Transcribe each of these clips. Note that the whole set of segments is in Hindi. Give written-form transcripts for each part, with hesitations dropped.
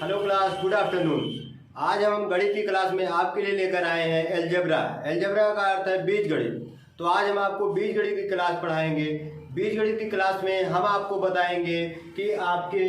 Hello class, good afternoon. आज हम गणित की क्लास में आपके लिए लेकर आए हैं एलजेब्रा। एलजेब्रा का अर्थ है बीजगणित। तो आज हम आपको बीजगणित की क्लास पढ़ाएंगे। बीजगणित की क्लास में हम आपको बताएंगे कि आपके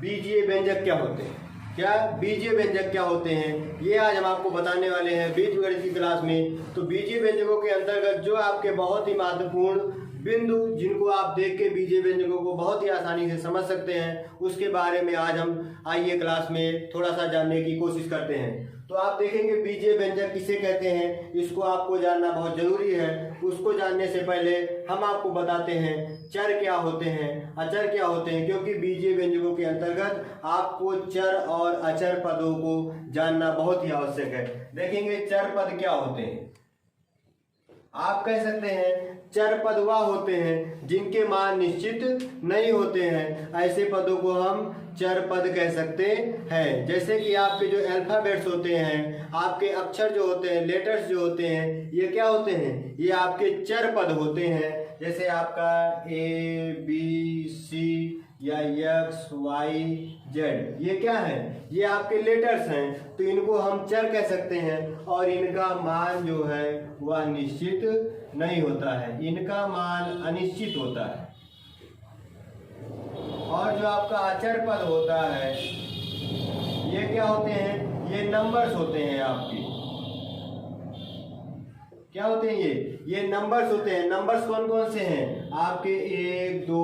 बीजीय व्यंजक क्या होते हैं, क्या बीजीय व्यंजक क्या होते हैं, ये आज हम आपको बताने वाले हैं बीजगणित की क्लास में। तो बीजीय व्यंजकों के अंतर्गत जो आपके बहुत ही महत्वपूर्ण बिंदु, जिनको आप देख के बीजीय व्यंजकों को बहुत ही आसानी से समझ सकते हैं, उसके बारे में आज हम आइए क्लास में थोड़ा सा जानने की कोशिश करते हैं। तो आप देखेंगे बीजीय व्यंजक किसे कहते हैं, इसको आपको जानना बहुत जरूरी है। उसको जानने से पहले हम आपको बताते हैं चर क्या होते हैं, अचर क्या होते हैं, क्योंकि बीजीय व्यंजकों के अंतर्गत आपको चर और अचर पदों को जानना बहुत ही आवश्यक है। देखेंगे चर पद क्या होते हैं। आप कह सकते हैं चर पद वह होते हैं जिनके मान निश्चित नहीं होते हैं, ऐसे पदों को हम चर पद कह सकते हैं। जैसे कि आपके जो अल्फाबेट्स होते हैं, आपके अक्षर जो होते हैं, लेटर्स जो होते हैं, ये क्या होते हैं, ये आपके चर पद होते हैं। जैसे आपका ABC या XY Z, ये क्या है, ये आपके लेटर्स हैं, तो इनको हम चर कह सकते हैं और इनका मान जो है वह निश्चित नहीं होता है, इनका मान अनिश्चित होता है। और जो आपका अचर पद होता है, ये क्या होते हैं, ये नंबर्स होते हैं। आपके क्या होते हैं, ये नंबर्स होते हैं। नंबर्स कौन कौन से हैं, आपके 1 2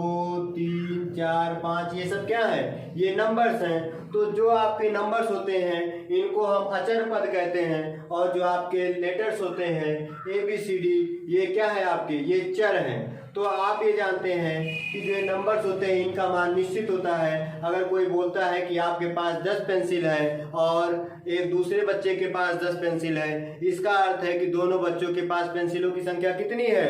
3 4 5, ये सब क्या है, ये नंबर्स हैं। तो जो आपके नंबर्स होते हैं इनको हम अचर पद कहते हैं, और जो आपके लेटर्स होते हैं ABCD, ये क्या है आपके, ये चर हैं। तो आप ये जानते हैं कि जो नंबर्स होते हैं इनका मान निश्चित होता है। अगर कोई बोलता है कि आपके पास 10 पेंसिल है और एक दूसरे बच्चे के पास 10 पेंसिल है, इसका अर्थ है कि दोनों बच्चों के पास पेंसिलों की संख्या कितनी है,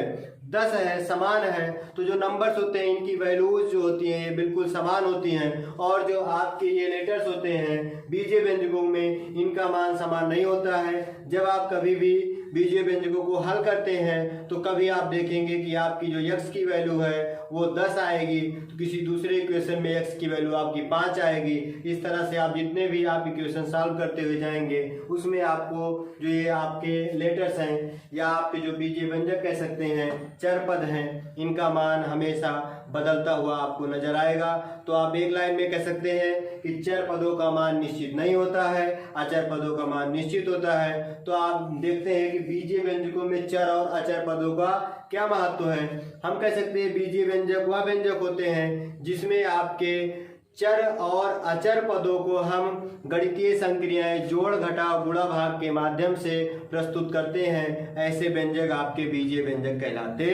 10 है, समान है। तो जो नंबर्स होते हैं इनकी वैल्यूज जो होती हैं ये बिल्कुल समान होती हैं। और जो आपके ये लेटर्स होते हैं बीजीय व्यंजकों में, इनका मान समान नहीं होता है। जब आप कभी भी बीजीय व्यंजकों को हल करते हैं तो कभी आप देखेंगे कि आपकी जो x की वैल्यू है वो 10 आएगी, तो किसी दूसरे इक्वेशन में x की वैल्यू आपकी 5 आएगी। इस तरह से आप जितने भी आप इक्वेशन सॉल्व करते हुए जाएंगे उसमें आपको जो ये आपके लेटर्स हैं या आपके जो बीजीय व्यंजक कह सकते हैं, चर पद हैं, इनका मान हमेशा बदलता हुआ आपको नजर आएगा। तो आप एक लाइन में कह सकते हैं कि चर पदों का मान निश्चित नहीं होता है, अचर पदों का मान निश्चित होता है। तो आप देखते हैं कि बीजीय व्यंजकों में चर और अचर पदों का क्या महत्व है। हम कह सकते हैं बीजीय व्यंजक वह व्यंजक होते हैं जिसमें आपके चर और अचर पदों को हम गणितीय संक्रियाएं जोड़ घटाव गुणा भाग के माध्यम से प्रस्तुत करते हैं। ऐसे व्यंजक आपके बीजीय व्यंजक कहलाते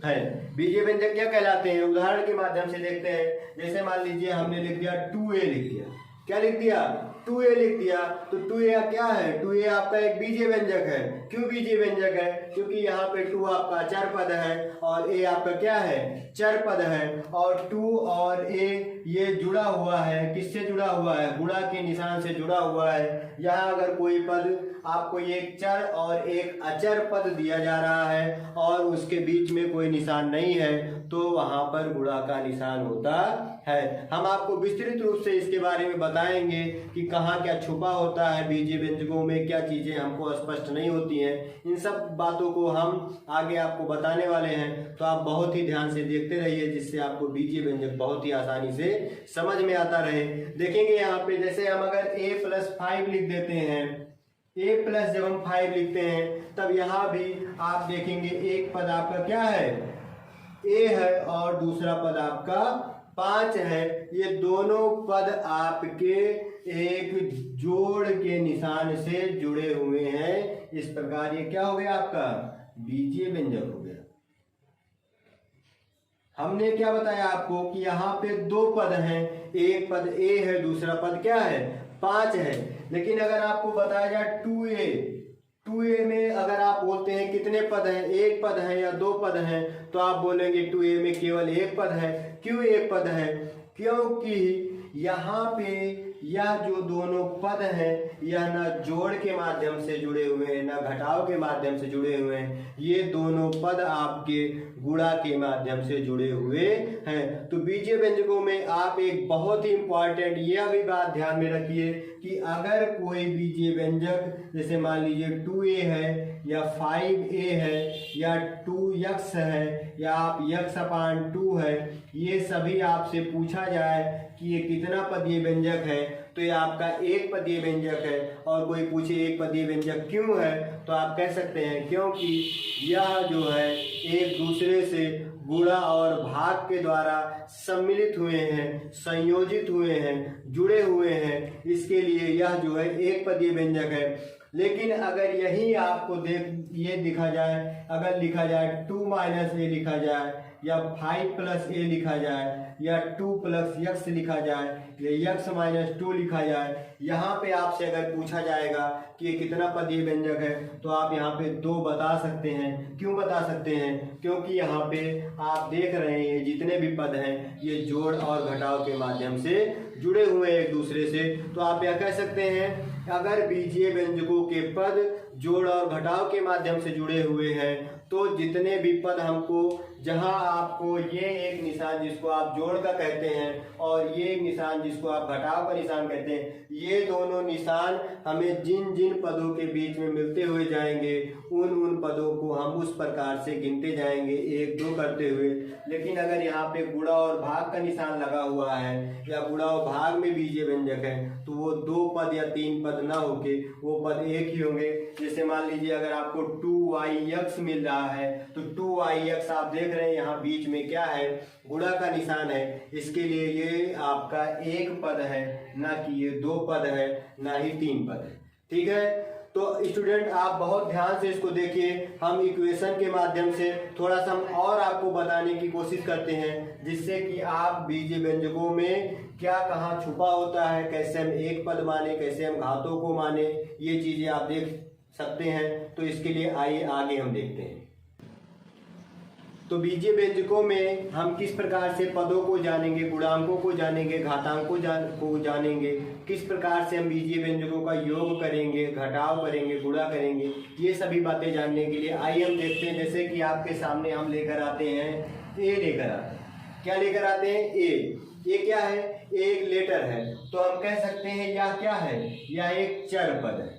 हैं। बीजीय व्यंजक क्या कहलाते हैं, उदाहरण के माध्यम से देखते हैं। जैसे मान लीजिए हमने लिख दिया 2a, लिख दिया, क्या लिख दिया, 2a लिख दिया। तो 2a क्या है, 2a आपका एक बीजीय व्यंजक है। क्यों बीजीय व्यंजक है, क्योंकि यहाँ पे 2 आपका चर पद है और a आपका क्या है, चर पद है। और 2 और a ये जुड़ा हुआ है, किससे जुड़ा हुआ है, गुणा के निशान से जुड़ा हुआ है। यहाँ अगर कोई पद आपको एक चर और एक अचर पद दिया जा रहा है और उसके बीच में कोई निशान नहीं है, तो वहां पर गुणा का निशान होता है। हम आपको विस्तृत रूप से इसके बारे में बताएंगे कि कहाँ क्या छुपा होता है, बीजीय व्यंजकों में क्या चीजें हमको स्पष्ट नहीं होती हैं। इन सब बातों को हम आगे आपको बताने वाले हैं। तो आप बहुत ही ध्यान से देखते रहिए, जिससे आपको बीजीय व्यंजक बहुत ही आसानी से समझ में आता रहे। देखेंगे यहाँ पे जैसे हम अगर a+5 लिख देते हैं, a+ जब हम 5 लिखते हैं तब यहाँ भी आप देखेंगे एक पद आपका क्या है, a है, और दूसरा पद आपका 5 है। ये दोनों पद आपके एक जोड़ के निशान से जुड़े हुए हैं। इस प्रकार ये क्या हो गया, आपका बीजीय व्यंजक हो गया। हमने क्या बताया आपको कि यहाँ पे 2 पद हैं, एक पद a है, दूसरा पद क्या है, 5 है। लेकिन अगर आपको बताया जाए 2a में अगर आप बोलते हैं कितने पद हैं, एक पद है या 2 पद हैं, तो आप बोलेंगे 2a में केवल एक पद है। क्यों एक पद है, क्योंकि यहाँ पे यह जो दोनों पद हैं यह न जोड़ के माध्यम से जुड़े हुए हैं न घटाव के माध्यम से जुड़े हुए हैं, ये दोनों पद आपके गुणा के माध्यम से जुड़े हुए हैं। तो बीजीय व्यंजकों में आप एक बहुत ही इंपॉर्टेंट यह भी बात ध्यान में रखिए कि अगर कोई बीजीय व्यंजक जैसे मान लीजिए 2a है या 5a है या 2x है या आप x/2 है, ये सभी आपसे पूछा जाए कि ये कितना पदीय व्यंजक है तो ये आपका एक पदीय व्यंजक है, और कोई पूछे एक पदीय व्यंजक क्यों है तो आप कह सकते हैं क्योंकि यह जो है एक दूसरे से गुणा और भाग के द्वारा सम्मिलित हुए हैं, संयोजित हुए हैं, जुड़े हुए हैं, इसके लिए यह जो है एक पदीय व्यंजक है। लेकिन अगर यही आपको ये दिखा जाए, अगर लिखा जाए 2 - a लिखा जाए या 5 + a लिखा जाए या 2 + x लिखा जाए या x - 2 लिखा जाए, यहाँ पे आपसे अगर पूछा जाएगा कि ये कितना पदीय व्यंजक है तो आप यहाँ पे 2 बता सकते हैं। क्यों बता सकते हैं? क्योंकि यहाँ पे आप देख रहे हैं जितने भी पद हैं ये जोड़ और घटाव के माध्यम से जुड़े हुए हैं एक दूसरे से। तो आप यह कह सकते हैं अगर बीजीय व्यंजकों के पद जोड़ और घटाव के माध्यम से जुड़े हुए हैं तो जितने भी पद हमको, जहां आपको ये एक निशान जिसको आप जोड़ का कहते हैं और ये एक निशान जिसको आप घटाव का निशान कहते हैं, ये दोनों निशान हमें जिन जिन पदों के बीच में मिलते हुए जाएंगे उन पदों को हम उस प्रकार से गिनते जाएंगे 1 2 करते हुए। लेकिन अगर यहाँ पे गुणा और भाग का निशान लगा हुआ है या गुणा और भाग में बीजीय व्यंजक है तो वो 2 पद या 3 पद ना होके वो पद एक ही होंगे। जैसे मान लीजिए अगर आपको 2yx मिल रहा है तो 2yx आप देख रहे हैं यहाँ बीच में क्या है, गुणा का निशान है, इसके लिए ये आपका एक पद है, ना कि ये 2 पद है, ना ही 3 पद है। ठीक है, तो स्टूडेंट आप बहुत ध्यान से इसको देखिए। हम इक्वेशन के माध्यम से थोड़ा सा हम और आपको बताने की कोशिश करते हैं जिससे कि आप बीजीय व्यंजकों में क्या कहाँ छुपा होता है, कैसे हम एक पद माने, कैसे हम घातों को माने, ये चीजें आप देख सकते हैं। तो इसके लिए आइए आगे हम देखते हैं। तो बीजीय व्यंजकों में हम किस प्रकार से पदों को जानेंगे, गुणांकों को जानेंगे, घातांकों को जानेंगे, किस प्रकार से हम बीजीय व्यंजकों का योग करेंगे, घटाव करेंगे, गुणा करेंगे, ये सभी बातें जानने के लिए आइए हम देखते हैं। जैसे कि आपके सामने हम लेकर आते हैं ए, लेकर आते हैं, क्या लेकर आते हैं? ए क्या है? एक लेटर है, तो हम कह सकते हैं यह क्या है? यह एक चर पद है।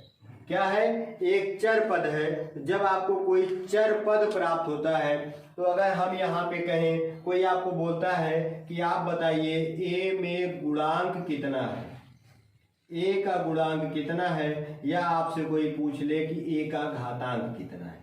क्या है? एक चर पद है। जब आपको कोई चर पद प्राप्त होता है तो अगर हम यहाँ पे कहें, कोई आपको बोलता है कि आप बताइए ए में गुणांक कितना है, ए का गुणांक कितना है, या आपसे कोई पूछ ले कि ए का घातांक कितना है,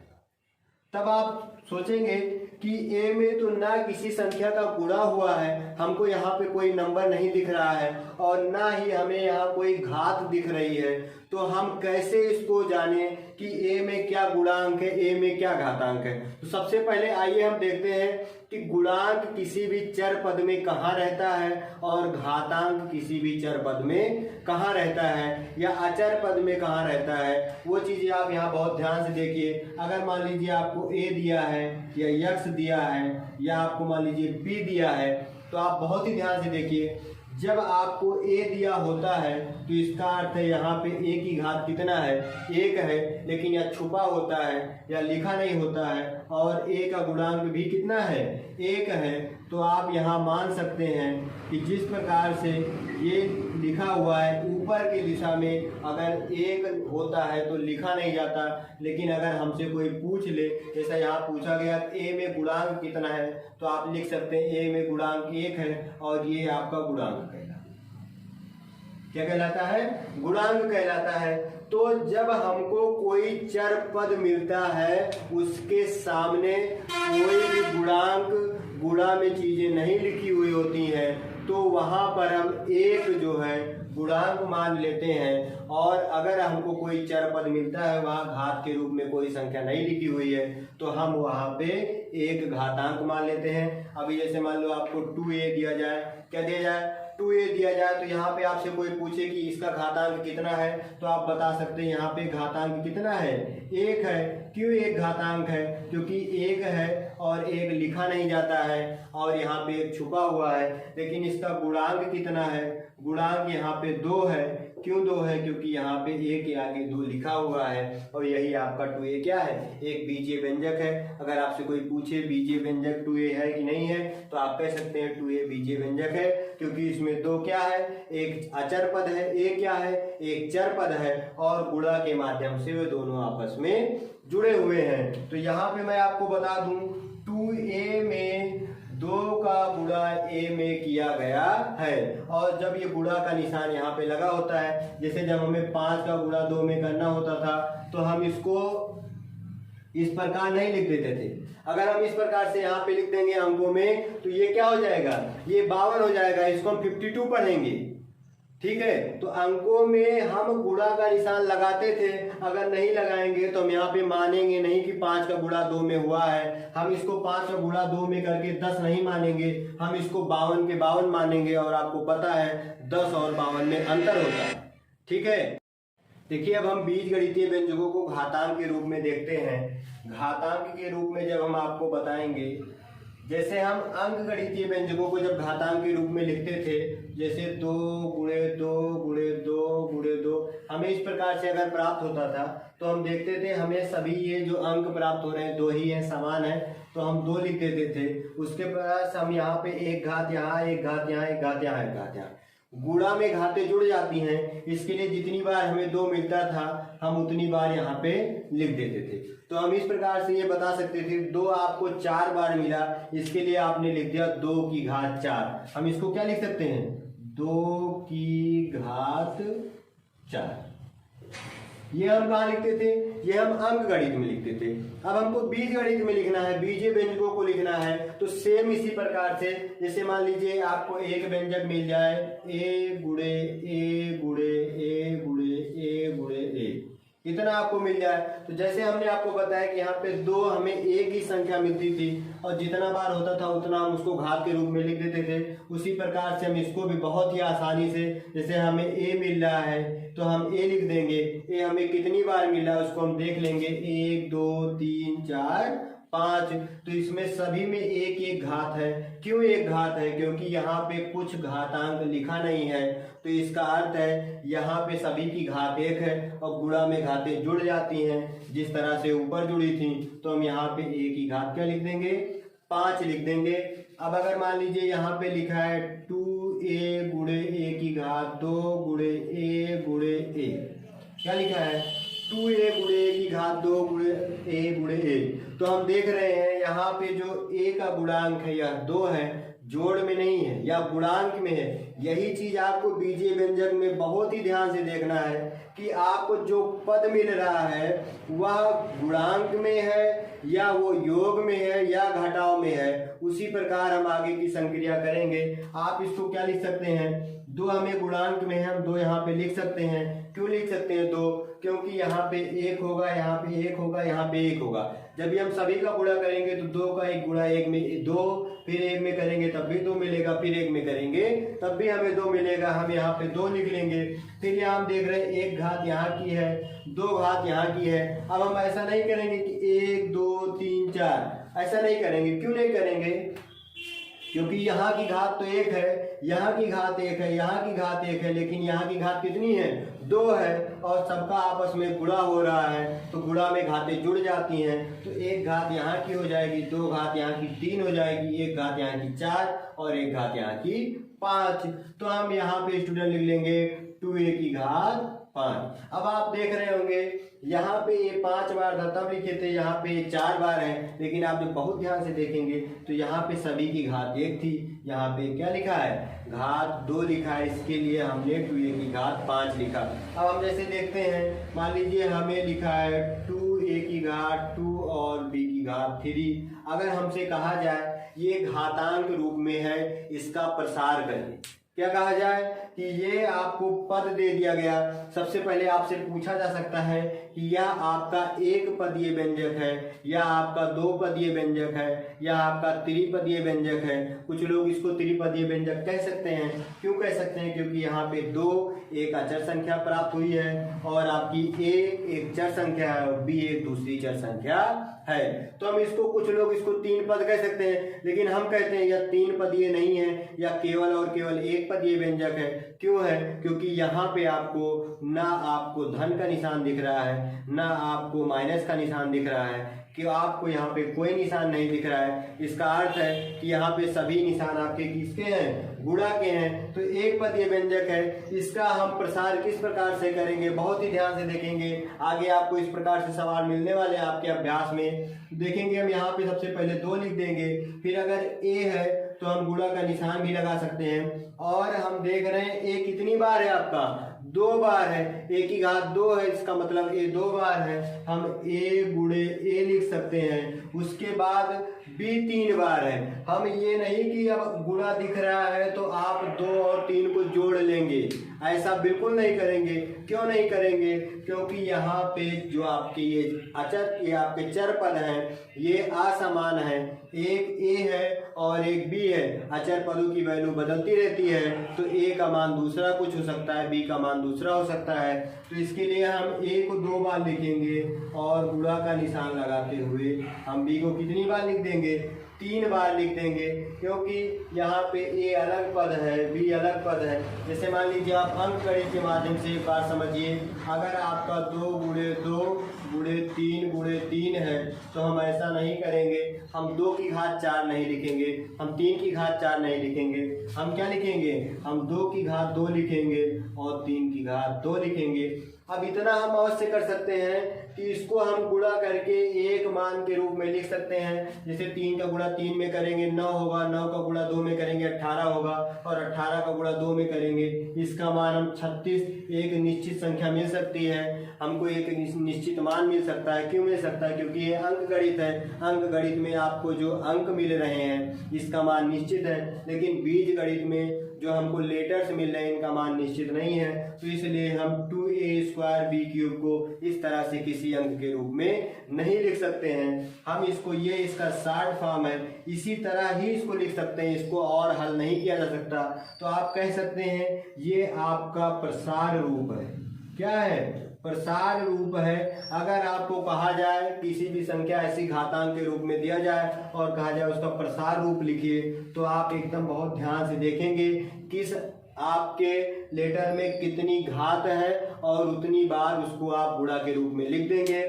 तब आप सोचेंगे कि ए में तो ना किसी संख्या का गुणा हुआ है, हमको यहाँ पे कोई नंबर नहीं दिख रहा है और ना ही हमें यहाँ कोई घात दिख रही है, तो हम कैसे इसको जाने कि ए में क्या गुणांक है, ए में क्या घातांक है। तो सबसे पहले आइए हम देखते हैं कि गुणांक किसी भी चर पद में कहाँ रहता है और घातांक किसी भी चर पद में कहाँ रहता है या अचर पद में कहाँ रहता है। वो चीजें आप यहाँ बहुत ध्यान से देखिए। अगर मान लीजिए आपको ए दिया है या x दिया है या आपको मान लीजिए p दिया है, तो आप बहुत ही ध्यान से देखिए। जब आपको a दिया होता है तो इसका अर्थ है यहाँ पे a की घात कितना है? 1 है, लेकिन यह छुपा होता है या लिखा नहीं होता है, और a का गुणांक भी कितना है? 1 है। तो आप यहाँ मान सकते हैं कि जिस प्रकार से ये लिखा हुआ है ऊपर की दिशा में अगर 1 होता है तो लिखा नहीं जाता, लेकिन अगर हमसे कोई पूछ ले, जैसा यहाँ पूछा गया a में गुणांक कितना है, तो आप लिख सकते हैं a में गुणांक 1 है और ये आपका गुणांक कहलाता है। क्या कहलाता है? गुणांक कहलाता है। तो जब हमको कोई चर पद मिलता है उसके सामने कोई भी गुणांक, गुणा में चीजें नहीं लिखी हुई होती हैं, तो वहां पर हम एक जो है गुणांक मान लेते हैं, और अगर हमको कोई चर पद मिलता है वहाँ घात के रूप में कोई संख्या नहीं लिखी हुई है तो हम वहाँ पे एक घातांक मान लेते हैं। अभी जैसे मान लो आपको 2a दिया जाए, क्या दिया जाए? 2a दिया जाए, तो यहाँ पे आपसे कोई पूछे कि इसका घातांक कितना है, तो आप बता सकते हैं यहाँ पे घातांक कितना है? 1 है। क्यों 1 घातांक है? क्योंकि 1 है और एक लिखा नहीं जाता है और यहाँ पे एक छुपा हुआ है, लेकिन इसका गुणांक कितना है? गुणांक यहाँ पे 2 है। क्यों 2 है? क्योंकि यहाँ पे ए के आगे 2 लिखा हुआ है और यही आपका 2a क्या है? एक बीजीय व्यंजक है। अगर आपसे कोई पूछे बीजीय व्यंजक 2a है कि नहीं है, तो आप कह सकते हैं 2a बीजीय व्यंजक है, क्योंकि इसमें 2 क्या है? एक अचर पद है, ए क्या है? एक चर पद है और गुणा के माध्यम से वे दोनों आपस में जुड़े हुए हैं। तो यहाँ पे मैं आपको बता दूं 2a में 2 का गुणा a में किया गया है और जब ये गुणा का निशान यहाँ पे लगा होता है, जैसे जब हमें 5 का गुणा 2 में करना होता था तो हम इसको इस प्रकार नहीं लिख देते थे। अगर हम इस प्रकार से यहाँ पे लिख देंगे अंकों में तो ये क्या हो जाएगा? ये 52 हो जाएगा। इसको हम 52 पढ़ेंगे, ठीक है। तो अंकों में हम गुणा का निशान लगाते थे, अगर नहीं लगाएंगे तो हम यहाँ पे मानेंगे नहीं कि 5 का गुणा 2 में हुआ है। हम इसको 5 का गुणा 2 में करके 10 नहीं मानेंगे, हम इसको 52 के 52 मानेंगे और आपको पता है 10 और 52 में अंतर होता है, ठीक है। देखिए अब हम बीजगणितीय व्यंजकों को घातांक के रूप में देखते हैं। घातांक के रूप में जब हम आपको बताएंगे, जैसे हम अंक गणितीय व्यंजकों को जब घातांक के रूप में लिखते थे, जैसे 2 गुणे 2 गुणे 2 गुणे 2, हमें इस प्रकार से अगर प्राप्त होता था तो हम देखते थे हमें सभी ये जो अंक प्राप्त हो रहे हैं 2 ही हैं, समान है, तो हम 2 लिख देते थे। उसके बाद हम यहाँ पे एक घात यहाँ, एक घात यहाँ, एक घात यहाँ, एक घात यहाँ। गुणा में घातें जुड़ जाती हैं, इसके लिए जितनी बार हमें 2 मिलता था हम उतनी बार यहाँ पे लिख देते थे। तो हम इस प्रकार से ये बता सकते थे 2 आपको 4 बार मिला, इसके लिए आपने लिख दिया 2 की घात 4। हम इसको क्या लिख सकते हैं? 2 की घात 4। ये हम कहाँ लिखते थे? ये हम अंक गणित में लिखते थे। अब हमको बीज गणित में लिखना है, बीजीय व्यंजकों को लिखना है, तो सेम इसी प्रकार से, जैसे मान लीजिए आपको एक व्यंजक मिल जाए a गुणे a गुणे a गुणे a गुणे a, इतना आपको मिल जाए, तो जैसे हमने आपको बताया कि यहाँ पे 2 हमें एक ही संख्या मिलती थी और जितना बार होता था उतना हम उसको घात के रूप में लिख देते थे। उसी प्रकार से हम इसको भी बहुत ही आसानी से, जैसे हमें a मिल रहा है तो हम a लिख देंगे। a हमें कितनी बार मिल रहा है उसको हम देख लेंगे, 1 2 3 4 5, तो इसमें सभी में एक एक घात है। क्यों एक घात है? क्योंकि यहाँ पे कुछ घातांक लिखा नहीं है, तो इसका अर्थ है यहाँ पे सभी की घात 1 है और गुणा में घातें जुड़ जाती हैं जिस तरह से ऊपर जुड़ी थी। तो हम यहाँ पे a की घात क्या लिख देंगे? 5 लिख देंगे। अब अगर मान लीजिए यहाँ पे लिखा है 2a गुणे a की घात 2 गुणे a गुणे a, क्या लिखा है? 2a गुणे a की घात 2 गुणे a गुणे a। तो हम देख रहे हैं यहाँ पे जो a का गुणांक है यह 2 है, जोड़ में नहीं है या गुणांक में है। यही चीज आपको बीजीय व्यंजक में बहुत ही ध्यान से देखना है कि आपको जो पद मिल रहा है वह गुणांक में है या वो योग में है या घटाव में है। उसी प्रकार हम आगे की संक्रिया करेंगे। आप इसको क्या लिख सकते हैं? 2 हमें गुणांक में है, हम 2 यहाँ पे लिख सकते हैं। क्यों लिख सकते हैं 2? क्योंकि यहाँ पे 1 होगा, यहाँ पे 1 होगा, यहाँ पे 1 होगा। जब भी हम सभी का गुणा करेंगे तो 2 का 1 गुणा 1 में 2, फिर 1 में करेंगे तब भी 2 मिलेगा, फिर 1 में करेंगे तब भी हमें 2 मिलेगा। हम यहाँ पे 2 लिख लेंगे। फिर यहाँ हम देख रहे हैं 1 घात यहाँ की है, 2 घात यहाँ की है। अब हम ऐसा नहीं करेंगे कि 1 2 3 4, ऐसा नहीं करेंगे। क्यों नहीं करेंगे? क्योंकि यहाँ की घात तो 1 है, यहाँ की घात 1 है, यहाँ की घात 1 है, लेकिन यहाँ की घात कितनी है? 2 है और सबका आपस में गुणा हो रहा है, तो गुणा में घातें जुड़ जाती हैं। तो 1 घात यहाँ की हो जाएगी, 2 घात यहाँ की 3 हो जाएगी, 1 घात यहाँ की 4 और 1 घात यहाँ की 5। तो हम यहाँ पे स्टूडेंट लिख लेंगे 2a की घात 5। अब आप देख रहे होंगे यहाँ पे ये 5 बार था तब लिखे थे, यहाँ पे 4 बार है, लेकिन आप जब बहुत ध्यान से देखेंगे तो यहाँ पे सभी की घात 1 थी। यहाँ पे क्या लिखा है? घात 2 लिखा है, इसके लिए हमने 2a की घात 5 लिखा। अब हम जैसे देखते हैं, मान लीजिए हमें लिखा है 2a की घात 2 और b की घात 3। अगर हमसे कहा जाए ये घातांक रूप में है, इसका प्रसार करिए। क्या कहा जाए कि ये आपको पद दे दिया गया। सबसे पहले आपसे पूछा जा सकता है कि यह आपका एक पदीय व्यंजक है या आपका 2 पदीय व्यंजक है या आपका त्रिपदीय व्यंजक है। कुछ लोग इसको त्रिपदीय व्यंजक कह सकते हैं। क्यों कह सकते हैं? क्योंकि यहाँ पे 2 एक अचर संख्या प्राप्त हुई है और आपकी a एक चर संख्या है और b एक दूसरी चर संख्या है। तो हम इसको, कुछ लोग इसको 3 पद कह सकते हैं, लेकिन हम कहते हैं यह 3 पदीय नहीं है, या केवल और केवल 1 पदीय व्यंजक है। क्यों है? क्योंकि यहाँ पे आपको ना आपको धन का निशान दिख रहा है, ना आपको माइनस का निशान दिख रहा है, कि आपको यहाँ पे कोई निशान नहीं दिख रहा है। इसका अर्थ है कि यहाँ पे सभी निशान आपके किसके हैं? गुणा के हैं। तो 1 पदीय व्यंजक है, इसका हम प्रसार किस प्रकार से करेंगे, बहुत ही ध्यान से देखेंगे। आगे आपको इस प्रकार से सवाल मिलने वाले हैं आपके अभ्यास में। देखेंगे हम यहाँ पे सबसे पहले 2 लिख देंगे, फिर अगर ए है तो हम गुणा का निशान भी लगा सकते हैं। और हम देख रहे हैं ए कितनी बार है आपका? 2 बार है। ए की घात 2 है, इसका मतलब ए 2 बार है। हम ए गुणे ए लिख सकते हैं। उसके बाद बी 3 बार है। हम ये नहीं कि अब गुणा दिख रहा है तो आप 2 और 3 को जोड़ लेंगे, ऐसा बिल्कुल नहीं करेंगे। क्यों नहीं करेंगे? क्योंकि यहाँ पे जो आपके ये अचर, ये आपके चर पद हैं, ये असमान है। एक ए है और एक बी है। अचर पदों की वैल्यू बदलती रहती है, तो ए का मान दूसरा कुछ हो सकता है, बी का मान दूसरा हो सकता है। तो इसके लिए हम ए को 2 बार लिखेंगे और गुणा का निशान लगाते हुए हम बी को कितनी बार लिख देंगे? 3 बार लिख देंगे, क्योंकि यहाँ पे ए अलग पद है, बी अलग पद है। जैसे मान लीजिए आप अंकगणित के माध्यम से एक बार समझिए, अगर आपका 2 गुणे 2 गुणे 3 गुणे 3 है, तो हम ऐसा नहीं करेंगे। हम 2 की घात 4 नहीं लिखेंगे, हम 3 की घात 4 नहीं लिखेंगे। हम क्या लिखेंगे? हम 2 की घात 2 लिखेंगे और 3 की घात 2 लिखेंगे। अब इतना हम अवश्य कर सकते हैं कि इसको हम गुणा करके एक मान के रूप में लिख सकते हैं। जैसे 3 का गुणा 3 में करेंगे 9 होगा, 9 का गुणा 2 में करेंगे 18 होगा, और 18 का गुणा 2 में करेंगे इसका मान हम 36, एक निश्चित संख्या मिल सकती है हमको, एक निश्चित मान मिल सकता है। क्यों मिल सकता है? क्योंकि ये अंकगणित है। अंकगणित में आपको जो अंक मिल रहे हैं इसका मान निश्चित है, लेकिन बीजगणित में जो हमको लेटर्स मिल रहे हैं इनका मान निश्चित नहीं है। तो इसलिए हम 2a² को इस तरह से किसी अंक के रूप में नहीं लिख सकते हैं। हम इसको, ये इसका शॉर्ट फॉर्म है, इसी तरह ही इसको लिख सकते हैं, इसको और हल नहीं किया जा सकता। तो आप कह सकते हैं ये आपका प्रसार रूप है। क्या है? प्रसार रूप है। अगर आपको कहा जाए किसी भी संख्या ऐसी घातांक के रूप में दिया जाए और कहा जाए उसका प्रसार रूप लिखिए, तो आप एकदम बहुत ध्यान से देखेंगे किस आपके लेटर में कितनी घात है और उतनी बार उसको आप गुणा के रूप में लिख देंगे।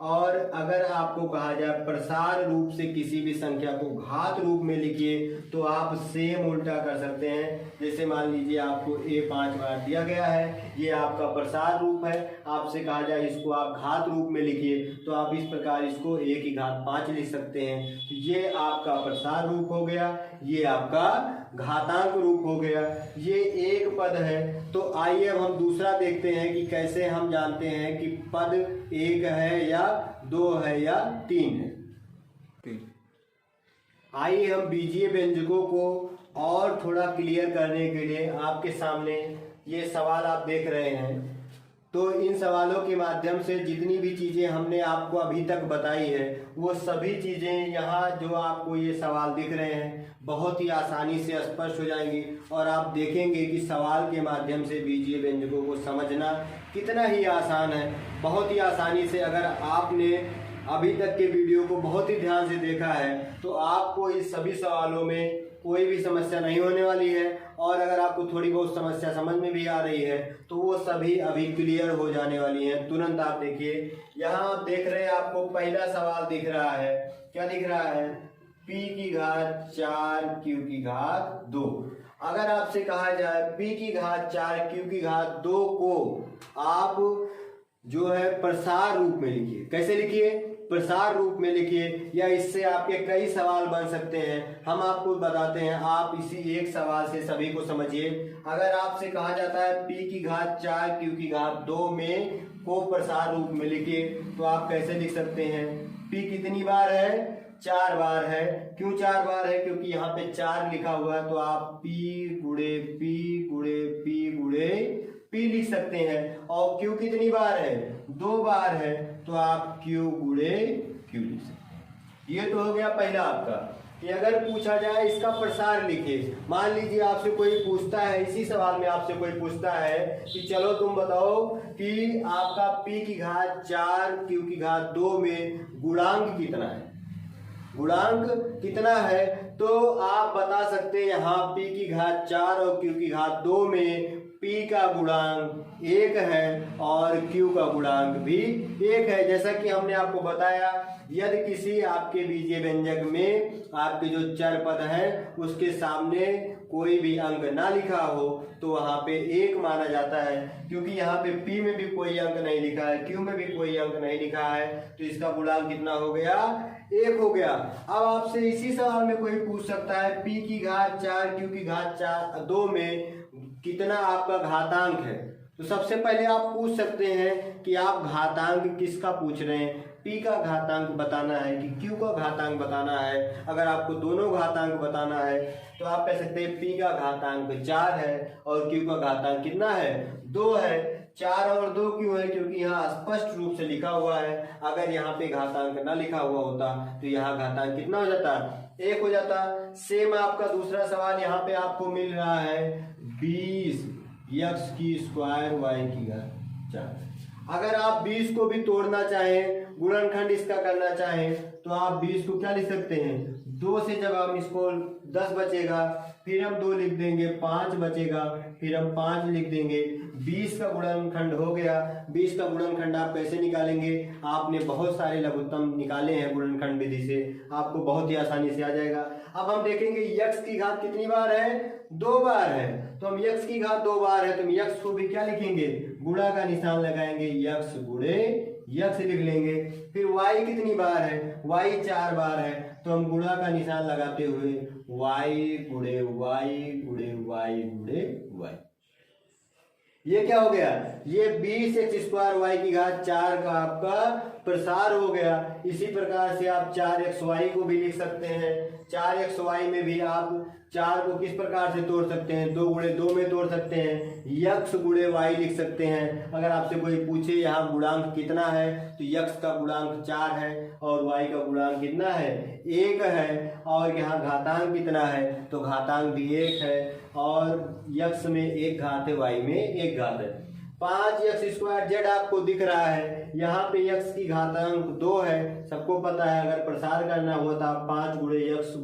और अगर आपको कहा जाए प्रसार रूप से किसी भी संख्या को घात रूप में लिखिए, तो आप सेम उल्टा कर सकते हैं। जैसे मान लीजिए आपको ए 5 बार दिया गया है, ये आपका प्रसार रूप है। आपसे कहा जाए इसको आप घात रूप में लिखिए, तो आप इस प्रकार इसको ए की घात 5 लिख सकते हैं। तो ये आपका प्रसार रूप हो गया, ये आपका घातांक रूप हो गया। ये एक पद है। तो आइए अब हम दूसरा देखते हैं कि कैसे हम जानते हैं कि पद 1 है या 2 है या 3 है। आइए हम बीजीय व्यंजकों को और थोड़ा क्लियर करने के लिए आपके सामने ये सवाल आप देख रहे हैं। तो इन सवालों के माध्यम से जितनी भी चीज़ें हमने आपको अभी तक बताई है, वो सभी चीज़ें यहाँ जो आपको ये सवाल दिख रहे हैं बहुत ही आसानी से स्पष्ट हो जाएंगी। और आप देखेंगे कि सवाल के माध्यम से बीजीय व्यंजकों को समझना कितना ही आसान है। बहुत ही आसानी से, अगर आपने अभी तक के वीडियो को बहुत ही ध्यान से देखा है, तो आपको इस सभी सवालों में कोई भी समस्या नहीं होने वाली है। और अगर आपको थोड़ी बहुत समस्या समझ में भी आ रही है, तो वो सभी अभी क्लियर हो जाने वाली हैं तुरंत। आप देखिए, यहाँ आप देख रहे हैं, आपको पहला सवाल दिख रहा है। क्या दिख रहा है? p की घात 4 q की घात 2। अगर आपसे कहा जाए p की घात 4 q की घात 2 को आप जो है प्रसार रूप में लिखिए। कैसे लिखिए? प्रसार रूप में लिखिए, या इससे आपके कई सवाल बन सकते हैं। हम आपको बताते हैं, आप इसी एक सवाल से सभी को समझिए। अगर आपसे कहा जाता है p की घात 4 q की घात 2 में को प्रसार रूप में लिखिए, तो आप कैसे लिख सकते हैं? p कितनी बार है? 4 बार है। क्यों 4 बार है? क्योंकि यहाँ पे 4 लिखा हुआ है, तो आप p गुणे p गुणे p गुणे p लिख सकते हैं। और q कितनी बार है? 2 बार है, तो आप q गुणे q लिख सकते हैं। ये तो हो गया पहला आपका। कि अगर पूछा जाए इसका प्रसार लिखिए। मान लीजिए आपसे कोई पूछता है, इसी सवाल में आपसे कोई पूछता है कि चलो तुम बताओ कि आपका p की घात 4 q की घात 2 में गुणांक कितना है, गुणांक कितना है। तो आप बता सकते हैं यहाँ p की घात 4 और q की घात 2 में p का गुणांक 1 है और q का गुणांक भी 1 है। जैसा कि हमने आपको बताया, यदि किसी आपके बीजीय व्यंजक में आपके जो चर पद है उसके सामने कोई भी अंक ना लिखा हो तो वहां पे 1 माना जाता है, क्योंकि यहाँ पे p में भी कोई अंक नहीं लिखा है, q में भी कोई अंक नहीं लिखा है, तो इसका गुणांक कितना हो गया, 1 हो गया। अब आपसे इसी सवाल में कोई पूछ सकता है p की घात 4 q की घात 2 में कितना आपका घातांक है। तो सबसे पहले आप पूछ सकते हैं कि आप घातांक किसका पूछ रहे हैं, p का घातांक बताना है कि q का घातांक बताना है। अगर आपको दोनों घातांक बताना है तो आप कह सकते हैं p का घातांक 4 है और q का घातांक कितना है, 2 है। 4 और 2 क्यों है, क्योंकि यहाँ स्पष्ट रूप से लिखा हुआ है। अगर यहाँ पे घातांक ना लिखा हुआ होता तो यहाँ घातांक कितना हो जाता, 1 हो जाता। सेम आपका दूसरा सवाल यहाँ पे आपको मिल रहा है 20 x की स्क्वायर y की घात 4। अगर आप 20 को भी तोड़ना चाहें, गुणनखंड इसका करना चाहें, तो आप 20 को क्या लिख सकते हैं, 2 से जब हम इसको 10 बचेगा, फिर हम 2 लिख देंगे, 5 बचेगा, फिर हम 5 लिख देंगे, 20 का गुणनखंड हो गया। 20 का गुणनखंड आप कैसे निकालेंगे, आपने बहुत सारे लघुत्तम निकाले हैं गुणनखंड विधि से, आपको बहुत ही आसानी से आ जाएगा। अब हम देखेंगे x की घात कितनी बार है, 2 बार है, तो हम x की घात 2 बार है तो हम x को भी क्या लिखेंगे, गुणा का निशान लगाएंगे, x गुणे x लिख लेंगे। फिर y कितनी बार है, y 4 बार है, तो हम गुणा का निशान लगाते हुए y गुणे y गुणे y गुणे y। ये क्या हो गया, ये 20x स्क्वायर y की घात 4 का आपका प्रसार हो गया। इसी प्रकार से आप 4xy को भी लिख सकते हैं। 4xy में भी आप 4 को किस प्रकार से तोड़ सकते हैं, 2 गुणे 2 में तोड़ सकते हैं, x गुणे y लिख सकते हैं। अगर आपसे कोई पूछे यहाँ गुणांक कितना है तो x का गुणांक 4 है और y का गुणांक कितना है, 1 है, और यहाँ घातांक कितना है तो घातांक भी 1 है, और x में 1 घात है, y में 1 घात है। 5x स्क्वायर z आपको दिख रहा है, यहाँ पे x की घातांक 2 है, सबको पता है। अगर प्रसार करना हो तो आप 5 गुणे x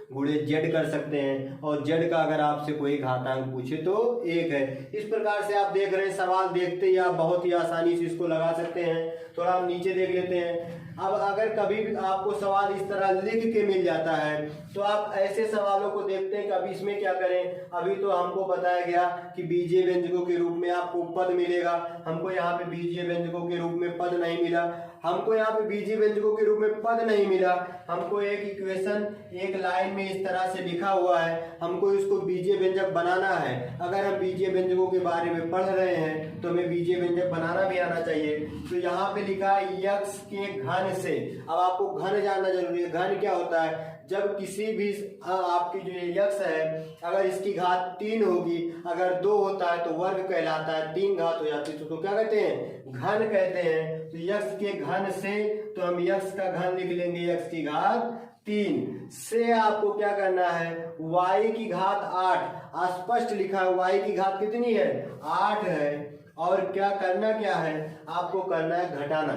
गुणे z कर सकते हैं, और z का अगर आपसे कोई घातांक पूछे तो 1 है। इस प्रकार से आप देख रहे हैं, सवाल देखते ही आप बहुत ही आसानी से इसको लगा सकते हैं। थोड़ा हम नीचे देख लेते हैं। अब अगर कभी भी आपको सवाल इस तरह लिख के मिल जाता है तो आप ऐसे सवालों को देखते हैं कि अभी इसमें क्या करें। अभी तो हमको बताया गया कि बीजीय व्यंजकों के रूप में आपको पद मिलेगा, हमको यहाँ पे बीजीय व्यंजकों के रूप में पद नहीं मिला, हमको यहाँ पे बीजीय व्यंजकों के रूप में पद नहीं मिला। हमको एक इक्वेशन एक लाइन में इस तरह से लिखा हुआ है, हमको इसको बीजीय व्यंजक बनाना है। अगर हम बीजीय व्यंजकों के बारे में पढ़ रहे हैं तो हमें बीजीय व्यंजक बनाना भी आना चाहिए। तो यहाँ पे लिखा है x के घन से। अब आपको घन जानना जरूरी है। घन क्या होता है, जब किसी भी आपकी जो x है अगर इसकी घात 3 होगी, अगर 2 होता है तो वर्ग कहलाता है, 3 घात हो जाती है तो क्या कहते हैं, घन कहते हैं। तो x के घन से, तो हम x का घन लिख लेंगे, x की घात 3 से आपको क्या करना है, y की घात 8 स्पष्ट लिखा है, y की घात कितनी है, 8 है। और क्या करना, क्या है आपको करना है, घटाना।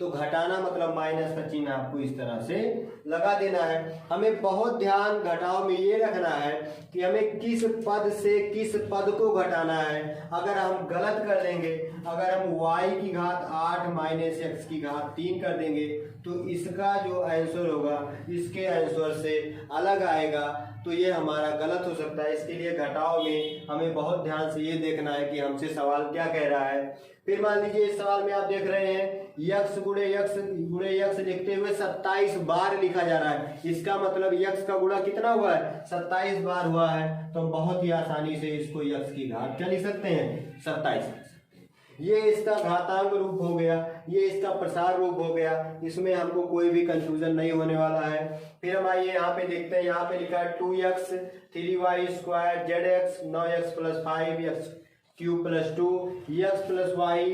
तो घटाना मतलब माइनस का चिन्ह आपको इस तरह से लगा देना है। हमें बहुत ध्यान घटाव में ये रखना है कि हमें किस पद से किस पद को घटाना है। अगर हम गलत कर देंगे, अगर हम y की घात 8 माइनस x की घात 3 कर देंगे तो इसका जो आंसर होगा इसके आंसर से अलग आएगा, तो ये हमारा गलत हो सकता है। इसके लिए घटाव में हमें बहुत ध्यान से ये देखना है कि हमसे सवाल क्या कह रहा है। फिर मान लीजिए इस सवाल में आप देख रहे हैं x गुणे x लिखते हुए 27 बार लिखा जा रहा है। इसका मतलब x का गुणा कितना हुआ है, 27 बार हुआ है। तो हम बहुत ही आसानी से इसको x की घात क्या लिख सकते हैं, 27। ये इसका घातांक रूप हो गया, ये इसका प्रसार रूप हो गया, इसमें हमको कोई भी कंफ्यूजन नहीं होने वाला है। फिर हम आइए यहाँ पे देखते हैं, यहाँ पे लिखा है 2x 3y square zx 9x plus 5x cube plus 2 x plus y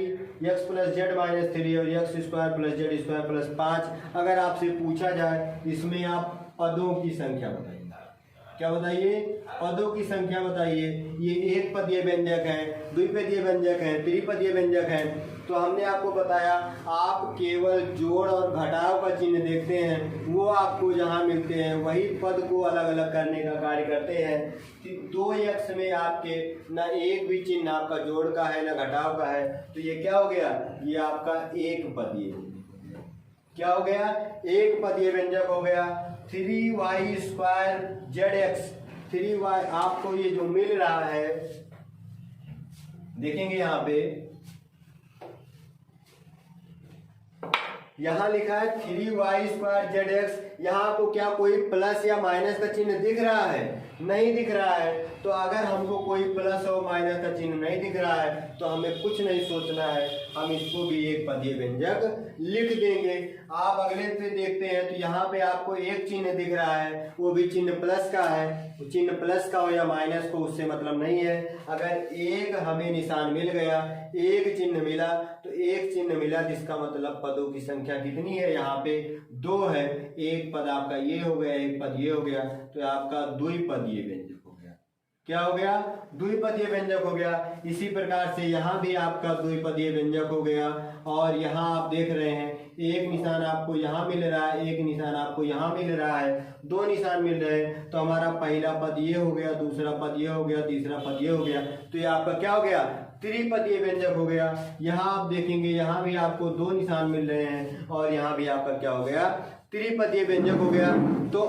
x plus z minus 3 और x square plus z square plus 5। अगर आपसे पूछा जाए इसमें आप पदों की संख्या बताइए। क्या बताइए? पदों की संख्या बताइए। ये एक पदीय व्यंजक है, द्विपदीय व्यंजक है, त्रिपदीय व्यंजक है। तो हमने आपको बताया आप केवल जोड़ और घटाव का चिन्ह देखते हैं, वो आपको जहाँ मिलते हैं वही पद को अलग अलग करने का कार्य करते हैं। 2x में आपके न एक भी चिन्ह आपका जोड़ का है न घटाव का है, तो ये क्या हो गया? ये आपका एक पदीय, क्या हो गया? एक पदीय व्यंजक हो गया। 3y² zx, 3y आपको ये जो मिल रहा है, देखेंगे यहाँ पे, यहाँ लिखा है 3y² zx। यहाँ आपको क्या कोई प्लस या माइनस का चिन्ह दिख रहा है? नहीं दिख रहा है। तो अगर हमको कोई प्लस और माइनस का चिन्ह नहीं दिख रहा है तो हमें कुछ नहीं सोचना है, हम इसको भी एक पदीय व्यंजक लिख देंगे। आप अगले से देखते हैं तो यहाँ पे आपको एक चिन्ह दिख रहा है, वो भी चिन्ह प्लस का है। चिन्ह प्लस का हो या माइनस को उससे मतलब नहीं है। अगर एक हमें निशान मिल गया, एक चिन्ह मिला, तो एक चिन्ह मिला जिसका मतलब पदों की संख्या कितनी है? यहाँ पे 2 है। एक पद आपका ये हो गया, एक पद ये हो गया, तो आपका द्विपदीय व्यंजक हो गया। क्या हो गया? द्विपदीय व्यंजक हो गया। इसी प्रकार से यहाँ भी आपका द्विपदीय व्यंजक हो गया। और यहाँ आप देख रहे हैं एक निशान आपको यहाँ मिल रहा है, एक निशान आपको यहाँ मिल रहा है, 2 निशान मिल रहे हैं। तो हमारा पहला पद ये हो गया, दूसरा पद ये हो गया, तीसरा पद ये हो गया। तो ये आपका क्या हो गया? त्रिपदीय व्यंजक हो गया। यहाँ आप देखेंगे यहाँ भी आपको 2 निशान मिल रहे हैं और यहाँ भी आपका क्या हो गया? त्रिपदीय व्यंजक हो गया। तो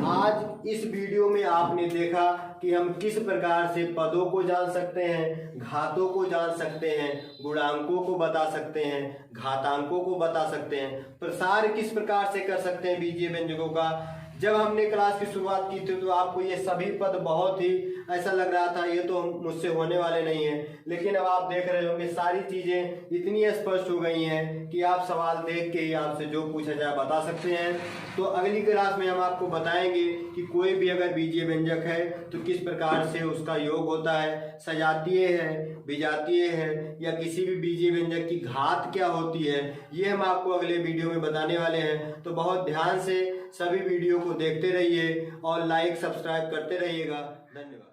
आज इस वीडियो में आपने देखा कि हम किस प्रकार से पदों को जान सकते हैं, घातों को जान सकते हैं, गुणांकों को बता सकते हैं, घातांकों को बता सकते हैं, प्रसार किस प्रकार से कर सकते हैं बीजीय व्यंजकों का। जब हमने क्लास की शुरुआत की थी तो आपको ये सभी पद बहुत ही ऐसा लग रहा था ये तो मुझसे होने वाले नहीं है, लेकिन अब आप देख रहे होंगे सारी चीजें इतनी स्पष्ट हो गई हैं कि आप सवाल देख के ही आपसे जो पूछा जाए बता सकते हैं। तो अगली क्लास में हम आपको बताएंगे कि कोई भी अगर बीजीय व्यंजक है तो किस प्रकार से उसका योग होता है, सजातीय है, विजातीय है, या किसी भी बीजीय व्यंजक की घात क्या होती है, ये हम आपको अगले वीडियो में बताने वाले हैं। तो बहुत ध्यान से सभी वीडियो को देखते रहिए और लाइक सब्सक्राइब करते रहिएगा। धन्यवाद।